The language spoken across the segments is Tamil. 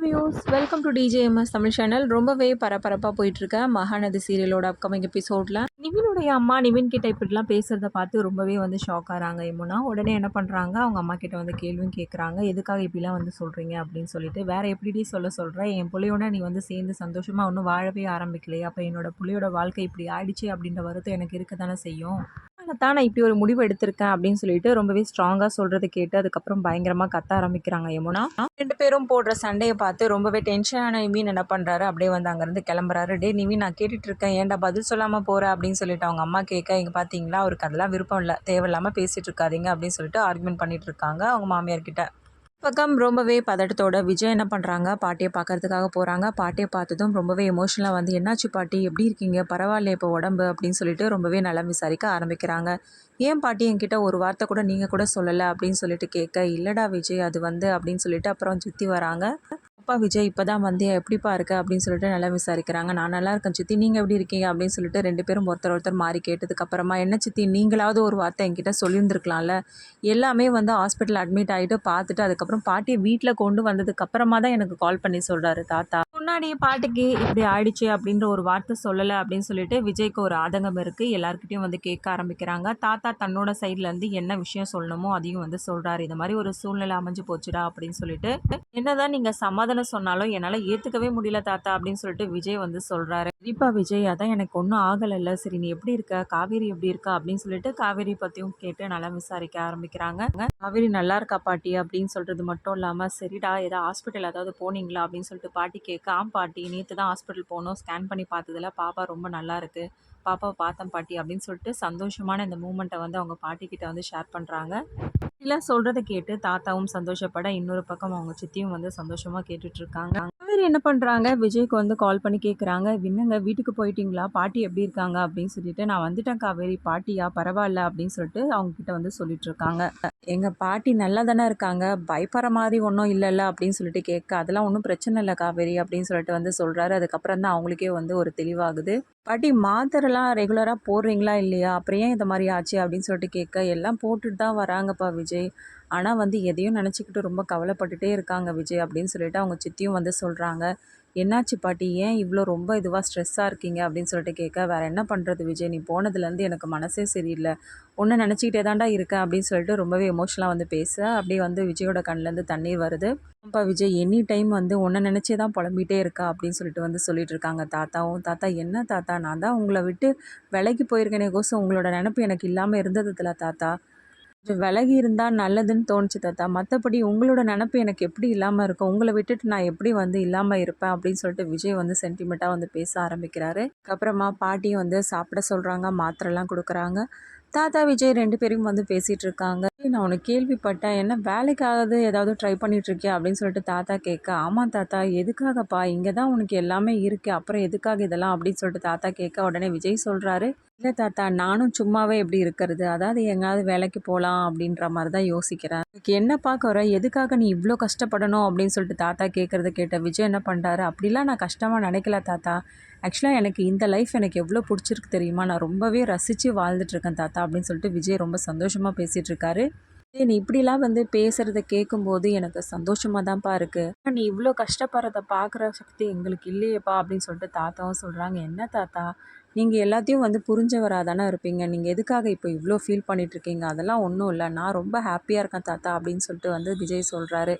Views welcome to TJMS Tamil channel. ரொம்பவே பரபரப்பாக போயிட்டுருக்க மகாநதி சீரியலோட அப்கமிங் எபிசோடில் நிவினுடைய அம்மா நிவின் கிட்ட இப்படிலாம் பேசுகிறத பார்த்து ரொம்பவே வந்து ஷாக் ஆகிறாங்க யமுனா. உடனே என்ன பண்ணுறாங்க, அவங்க அம்மா கிட்ட வந்து கேள்வியும் கேட்குறாங்க. எதுக்காக இப்படிலாம் வந்து சொல்கிறீங்க அப்படின்னு சொல்லிட்டு. வேறு எப்படி சொல்கிறேன், என் பிள்ளையோட நீ வந்து சேர்ந்து சந்தோஷமாக ஒன்றும் வாழவே ஆரம்பிக்கலையே, அப்போ என்னோட பிள்ளையோட வாழ்க்கை இப்படி ஆயிடுச்சு அப்படின்ற வருத்தம் எனக்கு இருக்க தானே செய்யும். தான் நான் இப்படி ஒரு முடிவு எடுத்திருக்கேன் அப்படின்னு சொல்லிட்டு ரொம்பவே ஸ்ட்ராங்காக சொல்கிறது கேட்டு அதுக்கப்புறம் பயங்கரமாக கத்த ஆரம்பிக்கிறாங்க யமுனா. 2 பேரும் போடுற சண்டையை பார்த்து ரொம்பவே டென்ஷனான நிவின் என்ன பண்ணுறாரு, அப்படியே வந்து அங்கேருந்து கிளம்புறாரு. டே நிவின், நான் கேட்டுட்டு இருக்கேன், ஏன்டா பதில் சொல்லாமல் போகிற அப்படின்னு சொல்லிட்டு அவங்க அம்மா கேட்க, இங்கே பார்த்தீங்களா அவருக்கு அதெல்லாம் விருப்பம் இல்லை, தேவையில்லாமல் பேசிகிட்டு இருக்காதீங்க அப்படின்னு சொல்லிட்டு ஆர்குமெண்ட் பண்ணிட்டு இருக்காங்க அவங்க மாமியார்கிட்ட. பக்கம் ரொம்பவே பதட்டத்தோட விஜய் என்ன பண்ணுறாங்க, பாட்டியை பார்க்கறதுக்காக போகிறாங்க. பாட்டியை பார்த்ததும் ரொம்பவே எமோஷனலாக வந்து, என்னாச்சு பாட்டி, எப்படி இருக்கீங்க, பரவாயில்ல இப்போ உடம்பு அப்படின்னு சொல்லிட்டு ரொம்பவே நலம் விசாரிக்க ஆரம்பிக்கிறாங்க. ஏன் பாட்டி என்கிட்ட ஒரு வார்த்தை கூட நீங்கள் கூட சொல்லலை அப்படின்னு சொல்லிட்டு கேட்க, இல்லைடா விஜய் அது வந்து அப்படின்னு சொல்லிட்டு அப்புறம் சுற்றி வராங்க. அப்பா விஜய் இப்போ தான் வந்தியா, எப்படிப்பா இருக்க அப்படின்னு சொல்லிட்டு நல்லா விசாரிக்கிறாங்க. நான் நல்லா இருக்கேன் சித்தி, நீங்கள் எப்படி இருக்கீங்க அப்படின்னு சொல்லிட்டு 2 பேரும் ஒருத்தர் மாறி கேட்டதுக்கப்புறமா, என்ன சித்தி நீங்களாவது ஒரு வார்த்தை என்கிட்ட சொல்லியிருந்துருக்கலாம்ல, எல்லாமே வந்து ஹாஸ்பிட்டல் அட்மிட் ஆகிட்டு பார்த்துட்டு அதுக்கப்புறம் பாட்டியை வீட்டில் கொண்டு வந்ததுக்கப்புறமா தான் எனக்கு கால் பண்ணி சொல்கிறாரு தாத்தா. முன்னாடியே பாட்டிக்கு இப்படி ஆயிடுச்சு அப்படின்ற ஒரு வார்த்தை சொல்லலை அப்படின்னு சொல்லிட்டு விஜய்க்கு ஒரு ஆதங்கம் இருக்குது. எல்லாருக்கிட்டையும் வந்து கேட்க ஆரம்பிக்கிறாங்க. தாத்தா தன்னோட சைட்லேருந்து என்ன விஷயம் சொல்லணுமோ அதையும் வந்து சொல்கிறாரு. இந்த மாதிரி ஒரு சூழ்நிலை அமைஞ்சு போச்சுடா அப்படின்னு சொல்லிட்டு, என்னதான் நீங்கள் சமாதானம் சொன்னாலும் என்னால் ஏற்றுக்கவே முடியல தாத்தா அப்படின்னு சொல்லிட்டு விஜய் வந்து சொல்கிறாரு. கண்டிப்பா விஜய், அதான் எனக்கு ஒன்றும் ஆகலைல்ல, சரி நீ எப்படி இருக்க, காவேரி எப்படி இருக்கா அப்படின்னு சொல்லிட்டு காவேரி பற்றியும் கேட்டு நல்லா விசாரிக்க ஆரம்பிக்கிறாங்க. காவேரி நல்லா இருக்கா பாட்டி அப்படின்னு சொல்கிறது மட்டும் இல்லாமல், சரிடா ஏதாவது ஹாஸ்பிட்டல் ஏதாவது போனீங்களா அப்படின்னு சொல்லிட்டு பாட்டி கேட்க, பாட்டி நேற்று தான் ஹாஸ்பிட்டல் போனோம், ஸ்கேன் பண்ணி பார்த்ததில் பாப்பா ரொம்ப நல்லா இருக்குது, பாப்பாவை பார்த்தேன் பாட்டி அப்படின்னு சொல்லிட்டு சந்தோஷமான இந்த மூமெண்ட்டை வந்து அவங்க பாட்டிக்கிட்ட வந்து ஷேர் பண்ணுறாங்க. இதெல்லாம் சொல்கிறத கேட்டு தாத்தாவும் சந்தோஷப்பட, இன்னொரு பக்கம் அவங்க சித்தியும் வந்து சந்தோஷமாக கேட்டுட்ருக்காங்க. காவேரி என்ன பண்ணுறாங்க, விஜய்க்கு வந்து கால் பண்ணி கேட்குறாங்க, என்னங்க வீட்டுக்கு போயிட்டீங்களா, பாட்டி எப்படி இருக்காங்க அப்படின்னு சொல்லிட்டு. நான் வந்துட்டேன் காவேரி, பாட்டியா பரவாயில்ல அப்படின்னு சொல்லிட்டு அவங்கக்கிட்ட வந்து சொல்லிட்டுருக்காங்க. எங்கள் பாட்டி நல்லா தானே இருக்காங்க, பயப்படுற மாதிரி ஒன்றும் இல்லைல்ல அப்படின்னு சொல்லிட்டு கேட்க, அதெல்லாம் ஒன்றும் பிரச்சனை இல்லை காவேரி அப்படின்னு சொல்லிட்டு வந்து சொல்கிறாரு. அதுக்கப்புறம் தான் அவங்களுக்கே வந்து ஒரு தெளிவாகுது. பாட்டி மாத்திரைலாம் ரெகுலராக போடுறீங்களா இல்லையா, அப்புறம் ஏன் இந்த மாதிரி ஆச்சு அப்படின்னு சொல்லிட்டு கேட்க, எல்லாம் போட்டுட்டு தான் வராங்கப்பா விஜய், ஆனால் வந்து எதையும் நினச்சிக்கிட்டு ரொம்ப கவலைப்பட்டுட்டே இருக்காங்க விஜய் அப்படின்னு சொல்லிட்டு அவங்க சித்தியும் வந்து சொல்கிறாங்க. என்னாச்சு பாட்டி, ஏன் இவ்வளோ ரொம்ப இதுவாக ஸ்ட்ரெஸ்ஸாக இருக்கீங்க அப்படின்னு சொல்லிட்டு கேட்க, வேறு என்ன பண்ணுறது விஜய், நீ போனதுலேருந்து எனக்கு மனசே சரியில்லை, ஒன்று நினச்சிக்கிட்டே தான்டா இருக்கேன் அப்படின்னு சொல்லிட்டு ரொம்பவே எமோஷனலாக வந்து பேச, அப்படியே வந்து விஜயோட கண்ணிலேருந்து தண்ணீர் வருது. அப்பா விஜய், எனி டைம் வந்து ஒன்றை நினச்சே தான் புலம்பிகிட்டே இருக்கா அப்படின்னு சொல்லிட்டு வந்து சொல்லிட்டு இருக்காங்க தாத்தாவும். தாத்தா என்ன தாத்தா, நான் தான் உங்களை விட்டு விலைக்கு போயிருக்கேனே கோசம் உங்களோட நினப்பு எனக்கு இல்லாமல் இருந்ததில்ல தாத்தா, கொஞ்சம் விலகி இருந்தால் நல்லதுன்னு தோணுச்சு தாத்தா, மற்றபடி உங்களோட நினப்பு எனக்கு எப்படி இல்லாமல் இருக்கும், உங்களை விட்டுட்டு நான் எப்படி வந்து இல்லாமல் இருப்பேன் அப்படின்னு சொல்லிட்டு விஜய் வந்து சென்டிமெண்ட்டாக வந்து பேச ஆரம்பிக்கிறாரு. அதுக்கப்புறமா பாட்டியும் வந்து சாப்பிட சொல்கிறாங்க, மாத்திரைலாம் கொடுக்குறாங்க. தாத்தா விஜய் 2 பேரும் வந்து பேசிகிட்டு இருக்காங்க. நான் உனக்கு கேள்விப்பட்டேன், என்ன வேலைக்காவது ஏதாவது ட்ரை பண்ணிகிட்ருக்கியா அப்படின்னு சொல்லிட்டு தாத்தா கேட்க, ஆமாம் தாத்தா, எதுக்காகப்பா, இங்கே தான் உனக்கு எல்லாமே இருக்குது, அப்புறம் எதுக்காக இதெல்லாம் அப்படின்னு சொல்லிட்டு தாத்தா கேட்க, உடனே விஜய் சொல்கிறாரு, இல்லை தாத்தா, நானும் சும்மாவே எப்படி இருக்கிறது, அதாவது எங்கேயாவது வேலைக்கு போகலாம் அப்படின்ற மாதிரி தான் யோசிக்கிறேன். எனக்கு என்ன பார்க்க வர, எதுக்காக நீ இவ்வளோ கஷ்டப்படணும் அப்படின்னு சொல்லிட்டு தாத்தா கேட்குறத கேட்ட விஜய் என்ன பண்ணுறாரு, அப்படிலாம் நான் கஷ்டமாக நினைக்கல தாத்தா, ஆக்சுவலாக எனக்கு இந்த லைஃப் எனக்கு எவ்வளோ பிடிச்சிருக்கு தெரியுமா, நான் ரொம்பவே ரசித்து வாழ்ந்துட்டுருக்கேன் தாத்தா அப்படின்னு சொல்லிட்டு விஜய் ரொம்ப சந்தோஷமாக பேசிகிட்டு இருக்காரு. நீ இப்படிலாம் வந்து பேசுகிறத கேட்கும்போது எனக்கு சந்தோஷமாக தான்ப்பா இருக்குது, நீ இவ்வளோ கஷ்டப்படுறத பார்க்குற சக்தி எங்களுக்கு இல்லையேப்பா அப்படின்னு சொல்லிட்டு தாத்தாவும் சொல்கிறாங்க. என்ன தாத்தா, நீங்கள் எல்லாத்தையும் வந்து புரிஞ்சவராக தானே இருப்பீங்க, நீங்கள் எதுக்காக இப்போ இவ்வளோ ஃபீல் பண்ணிகிட்ருக்கீங்க, அதெல்லாம் ஒன்றும் இல்லை, நான் ரொம்ப ஹாப்பியாக இருக்கேன் தாத்தா அப்படின்னு சொல்லிட்டு வந்து விஜய் சொல்கிறாரு.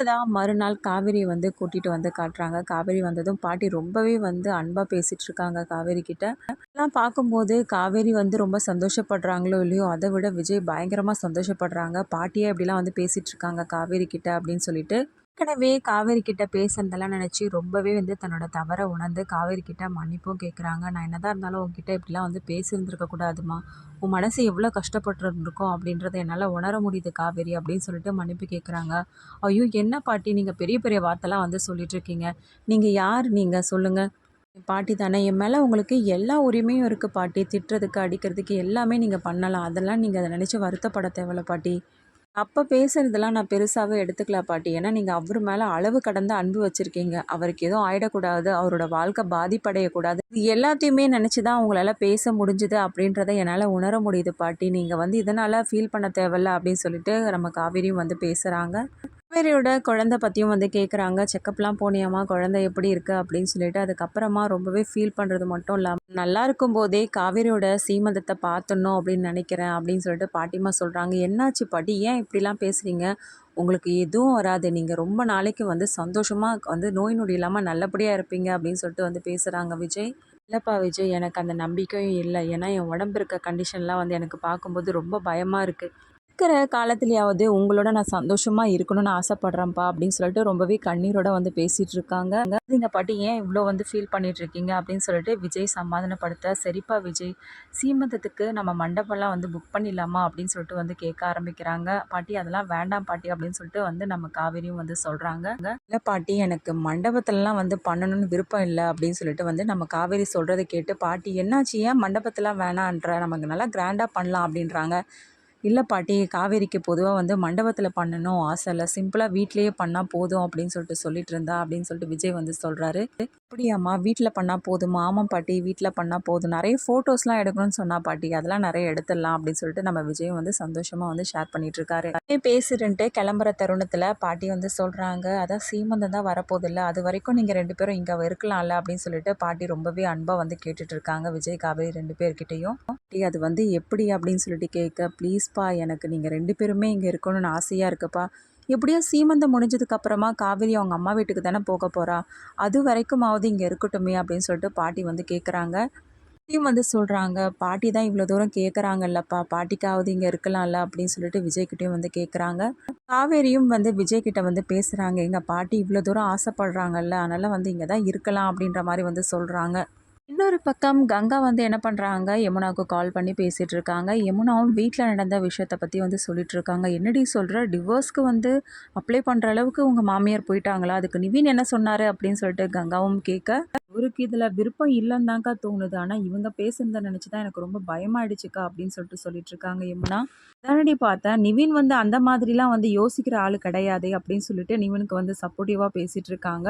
தான் மறுநாள் காவேரியை வந்து கூட்டிகிட்டு வந்து காட்டுறாங்க. காவேரி வந்ததும் பாட்டி ரொம்பவே வந்து அன்பாக பேசிகிட்டு இருக்காங்க காவேரி கிட்ட. இதெல்லாம் பார்க்கும்போது காவேரி வந்து ரொம்ப சந்தோஷப்படுறாங்களோ இல்லையோ, அதை விட விஜய் பயங்கரமாக சந்தோஷப்படுறாங்க. பாட்டியே இப்படிலாம் வந்து பேசிகிட்டு இருக்காங்க காவேரி கிட்ட அப்படின்னு சொல்லிட்டு. ஏற்கனவே காவேரி கிட்ட பேசுனதெல்லாம் நினச்சி ரொம்பவே வந்து தன்னோட தவறை உணர்ந்து காவேரி கிட்ட மன்னிப்பும் கேட்குறாங்க. நான் என்னதான் இருந்தாலும் உங்ககிட்ட இப்படிலாம் வந்து பேசியிருந்துருக்க கூடாதுமா, உன் மனசு எவ்வளோ கஷ்டப்பட்டுருந்துருக்கோம் அப்படின்றத என்னால் உணர முடியுது காவேரி அப்படின்னு சொல்லிட்டு மன்னிப்பு கேட்குறாங்க. ஐயோ என்ன பாட்டி, நீங்கள் பெரிய பெரிய வார்த்தைலாம் வந்து சொல்லிட்டு இருக்கீங்க, நீங்கள் யார், நீங்கள் சொல்லுங்கள், பாட்டி தானே, என் மேலே உங்களுக்கு எல்லா உரிமையும் இருக்குது பாட்டி, திட்டுறதுக்கு அடிக்கிறதுக்கு எல்லாமே நீங்கள் பண்ணலாம், அதெல்லாம் நீங்கள் அதை நினச்சி வருத்தப்பட தேவையில்ல பாட்டி, அப்போ பேசுகிறதெல்லாம் நான் பெருசாகவே எடுத்துக்கல பாட்டி, ஏன்னா நீங்கள் அவர் மேலே அளவு கடந்த அன்பு வச்சுருக்கீங்க, அவருக்கு எதுவும் ஆகிடக்கூடாது, அவரோட வாழ்க்கை பாதிப்படையக்கூடாது, இது எல்லாத்தையுமே நினச்சி தான் உங்களால் பேச முடிஞ்சுது அப்படின்றத என்னால் உணர முடியுது பாட்டி, நீங்கள் வந்து இதனால் ஃபீல் பண்ண தேவையில்ல அப்படின்னு சொல்லிட்டு நம்ம காவேரியும் வந்து பேசுகிறாங்க. காவேரியோட குழந்தை பற்றியும் வந்து கேட்குறாங்க. செக்கப்லாம் போனியாம்மா? குழந்தை எப்படி இருக்கு? அப்படின்னு சொல்லிட்டு. அதுக்கப்புறமா ரொம்பவே ஃபீல் பண்ணுறது மட்டும் இல்லாம, நல்லா இருக்கும்போதே காவேரியோட சீமந்தத்தை பார்த்துடணும் அப்படின்னு நினைக்கிறேன் அப்படின்னு சொல்லிட்டு பாட்டிம்மா சொல்கிறாங்க. என்னாச்சு பாட்டி? ஏன் இப்படிலாம் பேசுகிறீங்க? உங்களுக்கு எதுவும் வராது. நீங்கள் ரொம்ப நாளைக்கு வந்து சந்தோஷமாக வந்து நோய் நொடி இல்லாமல் நல்லபடியாக இருப்பீங்க அப்படின்னு சொல்லிட்டு வந்து பேசுகிறாங்க விஜய். இல்லைப்பா விஜய், எனக்கு அந்த நம்பிக்கையும் இல்லை. ஏன்னா என் உடம்பு இருக்க கண்டிஷன்லாம் வந்து எனக்கு பார்க்கும்போது ரொம்ப பயமாக இருக்குது. இருக்கிற காலத்துலயாவது உங்களோட நான் சந்தோஷமா இருக்கணும்னு ஆசைப்படுறேன்ப்பா அப்படின்னு சொல்லிட்டு ரொம்பவே கண்ணீரோட வந்து பேசிட்டு இருக்காங்க. இந்த பாட்டி ஏன் இவ்வளோ வந்து ஃபீல் பண்ணிட்டு இருக்கீங்க அப்படின்னு சொல்லிட்டு விஜய் சமாதானப்படுத்த, சரிப்பா விஜய், சீமந்தத்துக்கு நம்ம மண்டபம்லாம் வந்து புக் பண்ணிடலாமா அப்படின்னு சொல்லிட்டு வந்து கேட்க ஆரம்பிக்கிறாங்க. பாட்டி அதெல்லாம் வேண்டாம் பாட்டி அப்படின்னு சொல்லிட்டு வந்து நம்ம காவேரியும் வந்து சொல்றாங்க. இல்லை பாட்டி, எனக்கு மண்டபத்துலலாம் வந்து பண்ணணும்னு விருப்பம் இல்லை அப்படின்னு சொல்லிட்டு வந்து நம்ம காவேரி சொல்றதை கேட்டு, பாட்டி என்னாச்சு? ஏன் மண்டபத்தெல்லாம் வேணான்ற, நமக்கு நல்லா கிராண்டாக பண்ணலாம் அப்படின்றாங்க. இல்ல பாட்டி, காவேரிக்கு பொதுவா வந்து மண்டபத்தில பண்ணணும் ஆசை இல்ல. சிம்பிளா வீட்லயே பண்ணா போதும் அப்படின்னு சொல்லிட்டு சொல்லிட்டு இருந்தா அப்படின்னு சொல்லிட்டு விஜய் வந்து சொல்றாரு. அப்படியாம்மா? வீட்ல பண்ணா போதுமா? ஆமா பாட்டி, வீட்ல பண்ணா போதும். நெறைய ஃபோட்டோஸ்லாம் எடுக்கணும்னு சொன்னா பாட்டி. அதெல்லாம் நெறைய எடுத்துடலாம் அப்படின்னு சொல்லிட்டு நம்ம விஜயும் வந்து சந்தோஷமா வந்து ஷேர் பண்ணிட்டு இருக்காரு. பேசிட்டு கிளம்புற தருணத்தில பாட்டி வந்து சொல்றாங்க, அதான் சீமந்தம் தான் வரப்போகுதுல்ல. அதுவரைக்கும் நீங்க 2 பேரும் இங்க இருக்கலாம்ல அப்படின்னு சொல்லிட்டு பாட்டி ரொம்பவே அன்பா வந்து கேட்டுட்டு இருக்காங்க. விஜய், காவேரி 2 பேர்கிட்டயும். பாட்டி அது வந்து எப்படி அப்படின்னு சொல்லிட்டு கேட்க, ப்ளீஸ்ப்பா எனக்கு நீங்கள் 2 பேருமே இங்கே இருக்கணும்னு ஆசையாக இருக்குப்பா. எப்படியோ சீமந்தம் முடிஞ்சதுக்கு அப்புறமா காவேரி அவங்க அம்மா வீட்டுக்கு தானே போக போகிறா. அது வரைக்குமாவது இங்கே இருக்கட்டுமே அப்படின்னு சொல்லிட்டு பாட்டி வந்து கேட்குறாங்க. பாட்டியும் வந்து சொல்கிறாங்க, பாட்டி தான் இவ்வளோ தூரம் கேட்குறாங்கல்லப்பா, பாட்டிக்காவது இங்கே இருக்கலாம்ல அப்படின்னு சொல்லிட்டு விஜய்கிட்டையும் வந்து கேட்குறாங்க. காவேரியும் வந்து விஜய்கிட்ட வந்து பேசுகிறாங்க, எங்கள் பாட்டி இவ்வளோ தூரம் ஆசைப்படுறாங்கல்ல, அதனால் வந்து இங்கே தான் இருக்கலாம் அப்படின்ற மாதிரி வந்து சொல்கிறாங்க. இன்னொரு பக்கம் கங்கா வந்து என்ன பண்ணுறாங்க, யமுனாவுக்கு கால் பண்ணி பேசிகிட்டு இருக்காங்க. யமுனாவும் வீட்டில் நடந்த விஷயத்தை பற்றி வந்து சொல்லிட்டு இருக்காங்க. என்னடி சொல்கிற, டிவோர்ஸ்க்கு வந்து அப்ளை பண்ணுற அளவுக்கு உங்கள் மாமியார் போயிட்டாங்களா? அதுக்கு நிவின் என்ன சொன்னார் அப்படின்னு சொல்லிட்டு கங்காவும் கேட்க, அவருக்கு இதில் விருப்பம் இல்லைன்னு தான்க்கா தோணுது. ஆனால் இவங்க பேசுனதை நினச்சி தான் எனக்கு ரொம்ப பயமாயிடுச்சுக்கா அப்படின்னு சொல்லிட்டு இருக்காங்க யமுனா. தானடி பார்த்தேன், நிவின் வந்து அந்த மாதிரிலாம் வந்து யோசிக்கிற ஆள் கிடையாதே அப்படின்னு சொல்லிட்டு நிவினுக்கு வந்து சப்போர்ட்டிவாக பேசிகிட்டு இருக்காங்க.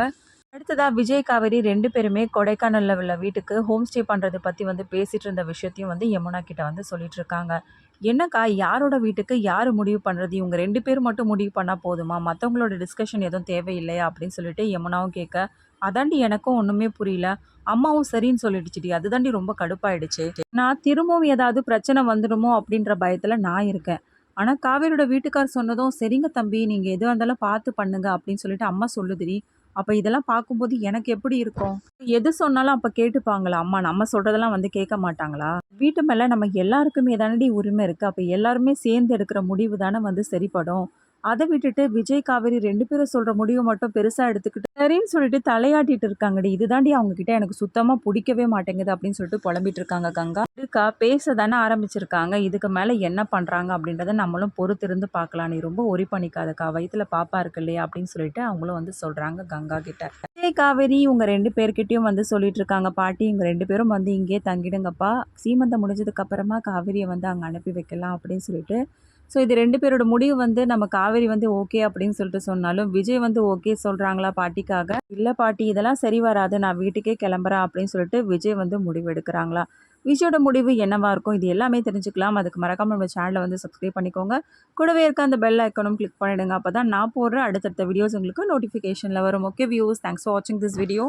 அடுத்ததா விஜய், காவேரி 2 பேருமே கொடைக்கானல்ல உள்ள வீட்டுக்கு ஹோம் ஸ்டே பண்ணுறத பற்றி வந்து பேசிட்டு இருந்த விஷயத்தையும் வந்து யமுனா கிட்ட வந்து சொல்லிட்டு இருக்காங்க. என்னக்கா, யாரோட வீட்டுக்கு யார் முடிவு பண்ணுறது? இவங்க 2 பேர் மட்டும் முடிவு பண்ணால் போதுமா? மற்றவங்களோட டிஸ்கஷன் எதுவும் தேவையில்லையா அப்படின்னு சொல்லிட்டு யமுனாவும் கேட்க, அதாண்டி எனக்கும் ஒன்றுமே புரியல. அம்மாவும் சரின்னு சொல்லிடுச்சுடி, அதுதாண்டி ரொம்ப கடுப்பாயிடுச்சு. நான் திரும்பவும் ஏதாவது பிரச்சனை வந்துடுமோ அப்படின்ற பயத்தில் நான் இருக்கேன். ஆனால் காவேரியோட வீட்டுக்கார் சொன்னதும், சரிங்க தம்பி, நீங்கள் எதுவாக இருந்தாலும் பார்த்து பண்ணுங்க அப்படின்னு சொல்லிட்டு அம்மா சொல்லுதுடி. அப்ப இதெல்லாம் பார்க்கும்போது எனக்கு எப்படி இருக்கும்? எது சொன்னாலும் அப்ப கேட்டுப்பாங்களா அம்மா? நம்ம சொல்றதெல்லாம் வந்து கேட்க மாட்டாங்களா? வீட்டு மேல நம்ம எல்லாருக்குமே தானடி உரிமை இருக்கு. அப்ப எல்லாருமே சேர்ந்து எடுக்கிற முடிவு தானே வந்து சரிப்படும். அத விட்டுட்டு விஜய், காவேரி 2 பேரும் சொல்ற முடிவு மட்டும் பெருசா எடுத்துக்கிட்டு சரின்னு சொல்லிட்டு தலையாட்டிட்டு இருக்காங்கடி. இதுதாண்டி அவங்க கிட்ட எனக்கு சுத்தமா புடிக்கவே மாட்டேங்குது அப்படின்னு சொல்லிட்டு புலம்பிட்டு இருக்காங்க கங்கா. இருக்கா, பேச தானே ஆரம்பிச்சிருக்காங்க. இதுக்கு மேல என்ன பண்றாங்க அப்படின்றத நம்மளும் பொறுத்திருந்து பார்க்கலாம். நீ ரொம்ப ஒரி பண்ணிக்காதக்கா. வயித்துல பாப்பா இருக்கு இல்லையா அப்படின்னு சொல்லிட்டு அவங்களும் வந்து சொல்றாங்க கங்கா கிட்ட. விஜய், காவேரி இவங்க 2 பேர்கிட்டயும் வந்து சொல்லிட்டு இருக்காங்க, பாட்டி இவங்க 2 பேரும் வந்து இங்கேயே தங்கிடுங்கப்பா. சீமந்தம் முடிஞ்சதுக்கு அப்புறமா காவேரியை வந்து அங்க அனுப்பி வைக்கலாம் அப்படின்னு சொல்லிட்டு. ஸோ இது 2 பேரோட முடிவு வந்து நம்ம காவேரி வந்து ஓகே அப்படின்னு சொல்லிட்டு சொன்னாலும், விஜய் வந்து ஓகே சொல்றாங்களா பாட்டிக்காக? இல்ல பாட்டி, இதெல்லாம் சரி வராது. நான் வீட்டுக்கே கிளம்புறேன் அப்படின்னு சொல்லிட்டு விஜய் வந்து முடிவு எடுக்கிறாங்களா? விஜயோட முடிவு என்னவா இருக்கும்? இது எல்லாமே தெரிஞ்சுக்கலாம். அதுக்கு மறக்காம நம்ம சேனலை வந்து சப்ஸ்கிரைப் பண்ணிக்கோங்க. கூடவே இருக்க அந்த பெல் ஐக்கானும் கிளிக் பண்ணிடுங்க. அப்பதான் நான் போடுற அடுத்தடுத்த வீடியோஸ் உங்களுக்கு நோட்டிஃபிகேஷன்ல வரும். ஓகே வியூவர்ஸ், தேங்க்ஸ் ஃபார் வாட்சிங் திஸ் வீடியோ.